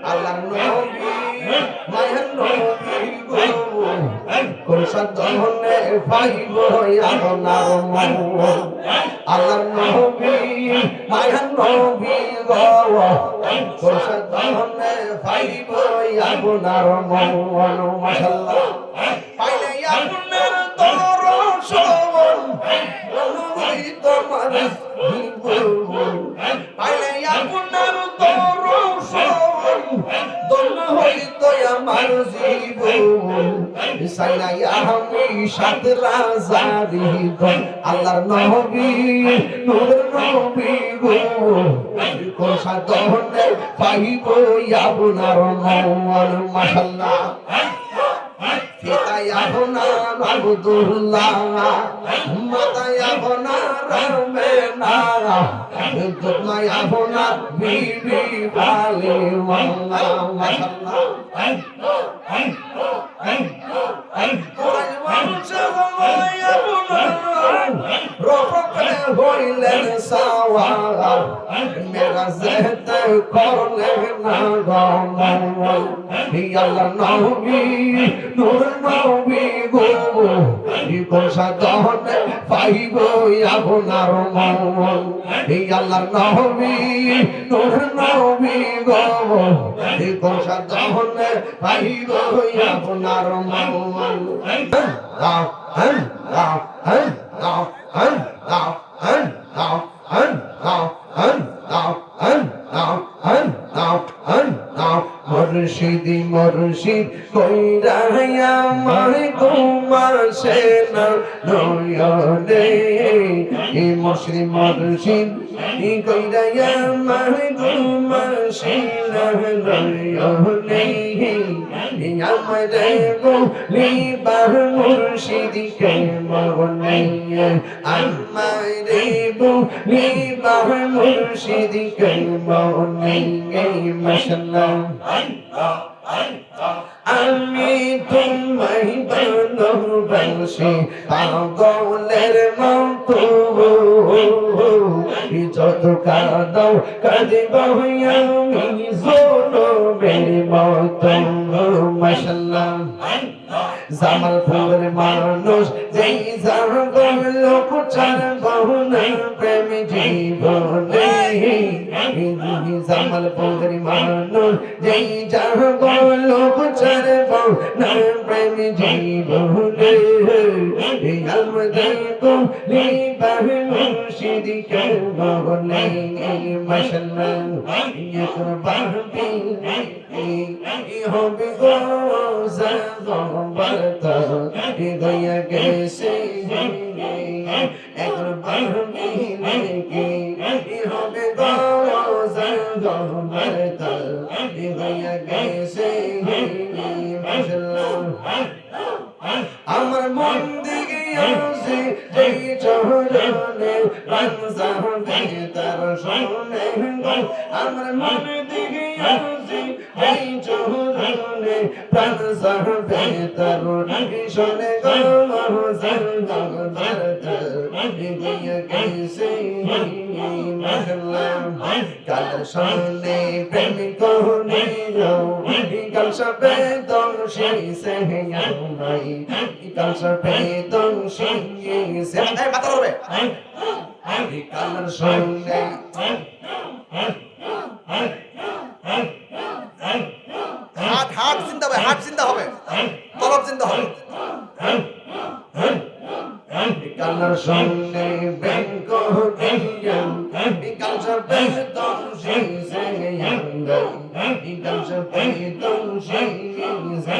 আল্লাহর নবী মায়ার নবী গো কোন সাধনে পাইব আপনার মন আল্লাহর নবী মায়ার নবী গো কোন সাধনে পাইব আপনার মন মাশাআল্লাহ পাইলে আপনার দর্শন ওই তোমার জীবন পাইলে আপনার দর্শন দন হইতো আমার জীবন সাইনাই আমি সাত রাজারি দন আল্লাহর নবী নূরের নবী গো কোন সাধনে পাইব আপনার মন মাশাআল্লাহ পিতায় আপনার আব্দুল্লাহ মাতায় আপনার রামেনা দুধমায় আপনার বিবি ফালিমা মাশাআল্লাহ হইলেন সাওয়ার মেরা যেতে করলেন না গমন আল্লাহ নবী নূর নবী গো কোন সাধনে পাইব আপনার মন আল্লাহ নবী নূর নবী গো কোন সাধনে পাইব আপনার মন মুর্শিদি মুর্শিদ কইরায়া মাই ঘুমাসে না নয়নে ই মুর্শিদ মুর্শিদ কইরায়া মাই ঘুমাসে না নয়নে আমারে বলি বাহ মুর্শিদ কে মনে আমারে বলি বাহ মুর্শিদ কে মনে মাশাআল্লাহ আমি তোমায় ভালোবাসি পাগলের মতো যত কাঁদাও কাঁদিব আমি জনমের মতো মাশাআল্লাহ জামালপুরের মানুষ যেই জাগল কুচার বহুনা প্রেম জীবনে জামালপুরের মানুষ যেই জাগল কুচার বহুনা প্রেম জীবনে আমাদের কোলি বাহে মুর্শিদ কে বলে মাশাআল্লাহ ইয়কুর বাহবি হবে গো জাগবরতা গয়া গেছে একবার বাহবি লেকে হবে গো জাগবরতা গয়া গেছে মাশাআল্লাহ আমার মন দিকে আসে যেই চরণে রামজানে তার শোনে আমার মন দিকে আসে যেই চরণে রামজানে তার শোনে গো জাগবরতা গয়া গেছে মাশাআল্লাহ কাল শোনে প্রেম কোনে কাল সবে দংশি সে নাই কাল সবে দংশি সে এই মাথা ধরবে কাল শোনে হাত চিন্তা হবে হাত চিন্তা হবে তলব চিন্তা হবে কালার সঙ্গে ব্যাংক দিয়াম বিকাল সবে দংশি সে বিকাল সবে দংশি সে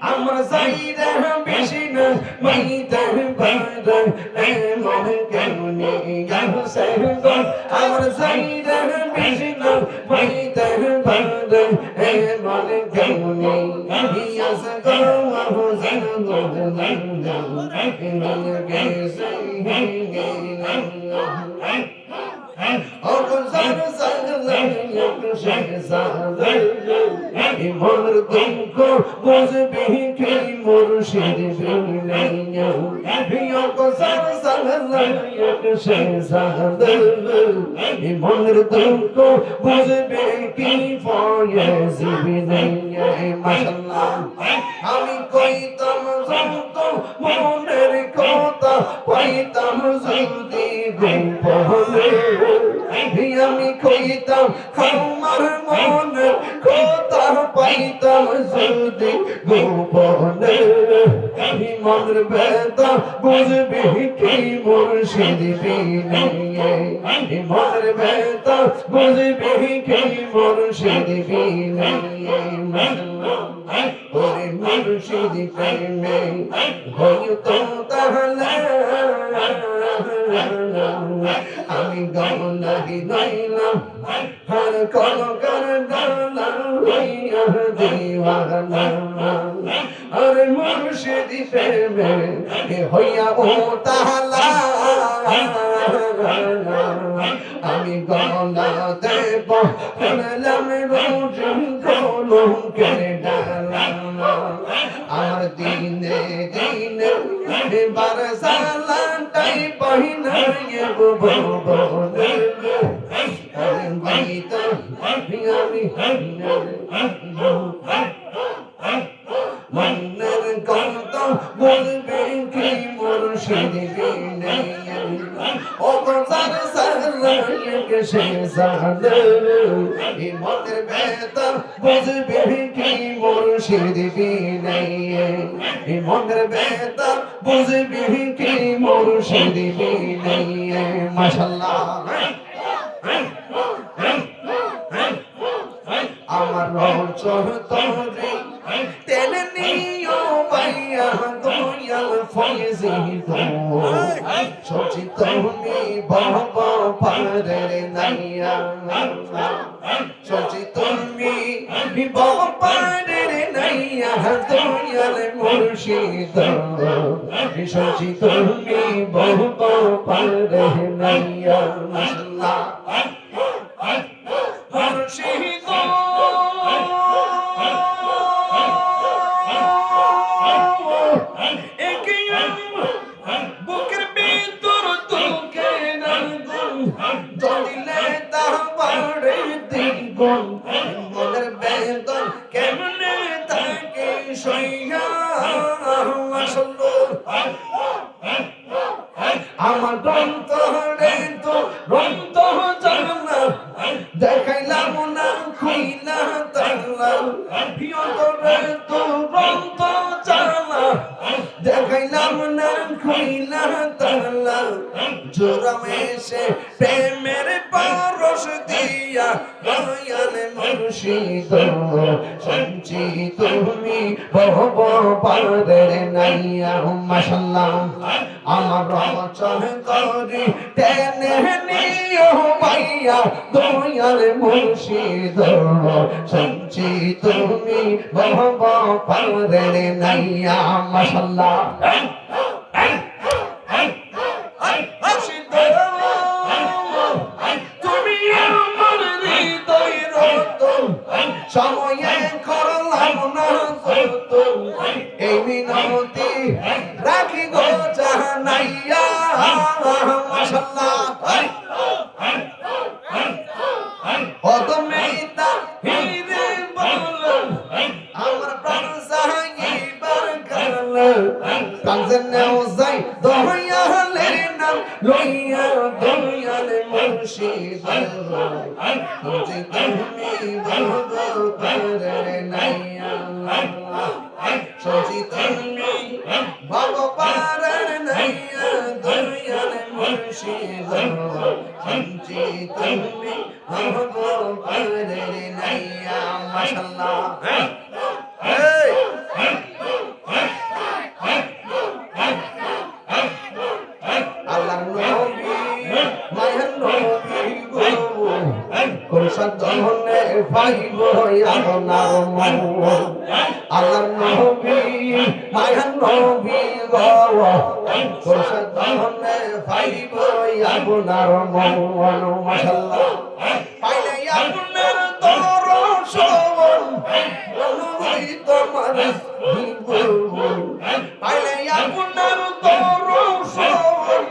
আমার সাইরা বেশি না মাইতে পারে মন কেমনে গাছে আমার সাইরা বেশি না মাইতে পারে মন কেমনে ইয়াস গো হুজুর গো অগজার জাগলা একটু সে জাগলা মনের দুঃখ বুঝবি কি মুর্শিদ বিনে অগজার জাগলা একটু সে জাগলা মনের দুঃখ বুঝবি কি ফয়েজ বিনে মাশাআল্লাহ আমি কইতাম যত মনের কথা পাইতাম যদি গোপনে আমি কইতাম আমার মনের কথা পাইতাম যদি গোপনে মনের ব্যথা বুঝবি কি মুর্শিদ বিনে মনের ব্যথা বুঝবি কি মুর্শিদ বিনে ওরে মুর্শিদ প্রেমে হয়তো তাহলে আমি গমনাগি নইলাম হর কল কর ডালা হইয়া দিওয়ানা আরে মুর্শিদ প্রেমে হইয়া ও তাহলা আমি গমনা দেব হলাম রোজন কলঙ্কের ডালা আমার দিনে দিনে বারসালাটাই পাহিনায় ববনে আরে বাইতা আমি মনের কথা বলবে কি মুর্শিদ বিনে অগজার সাগলাকে সে জাগলা মনের ব্যথা বুঝবে কি মুর্শিদ বিনে মনের ব্যথা বুঝবে কি মুর্শিদ বিনে মাশাআল্লাহ আমার রচন তরে টেনে নিও মাইয়া দয়াল ফয়েজি তো সচিত নি বাবা পারের নাইয়া সচিত নি বাবা পারের নাইয়া দয়াল মুর্শিদ সচিত নি বাবা পারের নাইয়া মাশাআল্লাহ মুর্শিদ বুকের ভিতর তোকে নাগুন জ্বলিলে তা বাড়ে দ্বিগুণ মনের বেদন কেমনে থাকে সইয়া আসলো আমার অন্তরে তো রন্ত জানা দেখাইলাম না খুইলা তালা অন্তরে তো রন্ত জানা দেখাইলাম না খুইলা তালা জোরামে সে প্রেমের পারস দিয়া দয়াল মুর্শিদ সঞ্চিত তুমি বহব পারের নাইয়া মাশাআল্লাহ আমার রচন করি টেনে নিও মাইয়া দয়াল মুর্শিদ সঞ্চিত তুমি বহব পারের নাইয়া মাশাআল্লাহ তুমি আমার হৃদয় রতন সময়ে করলাম না যত এই মিনতি রাখি গো জানাইয়া মাশাআল্লাহ অদমিতা হিরে বল আমার প্রাণ সাহিবার কাল কাঞ্জনেও যাই দয়ালের নাম লইয়া দয়াল মুর্শিদ যে তুমি বলবো পারের নাইয়া সজি তুমি বাবা পারের নাইয়া দয়াল মুর্শিদ সঞ্চি তুমি বলবো পারের নাইয়া মাশাআল্লাহ এই আল্লাহর নবী মায়ার নবী গো কোন সাধনে পাইব পাইব আপনার মন আল্লাহর নবী মায়ার নবী গো কোরআনে পাইব আপনার মন মাশাআল্লাহ পাইলে আপনার দর্শন নবী তোমার জীবন পাইলে আপনার দর্শন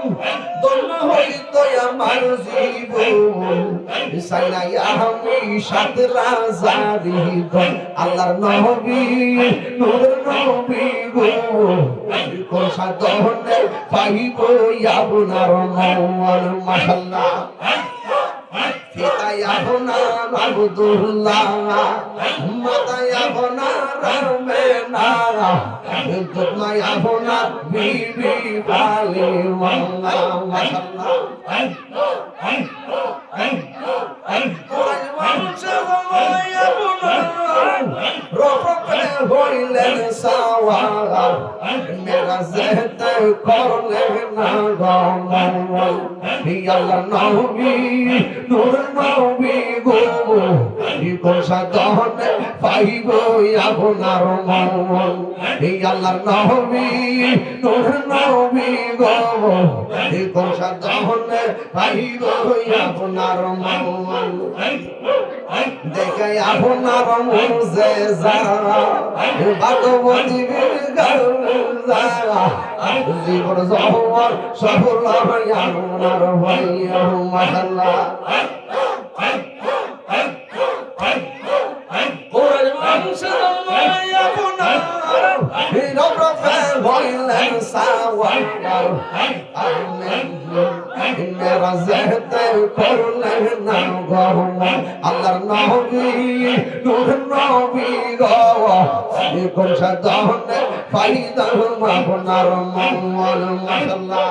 দন হইতো আমার জীবন সাইনাই আমি সাত রাজারি দন আল্লাহর নবী নূরের নবী গো কোন সাধনে পাইব আপনার মন মাশাআল্লাহ পিতায় আপনার আব্দুল্লাহ মাতায় আপনার রামেনা দুধমায় আপনার বিবি ফালিমা মাশাআল্লাহ হইলেন সাওয়ার মেরা যেতে করলেন না গমন আল্লাহ নবী নূর নবী গো কোন সাধনে পাইব আপনার মন আল্লাহ নবী নূর নবী গো কোন সাধনে পাইব আপনার মন দেখে আপনার মুজে যা ভাগবতী জীবন জহর সফল আপনার ভাইয়া মাশাআল্লাহ কোরআন মানুষে আপনার রব্বে হইলেন সাওয়ার আমিন মেরা যেতে করলেন না গম আল্লাহর নবী নূর নবী গো কোন সাধনে পাইদাম আপনার মন মাশাআল্লাহ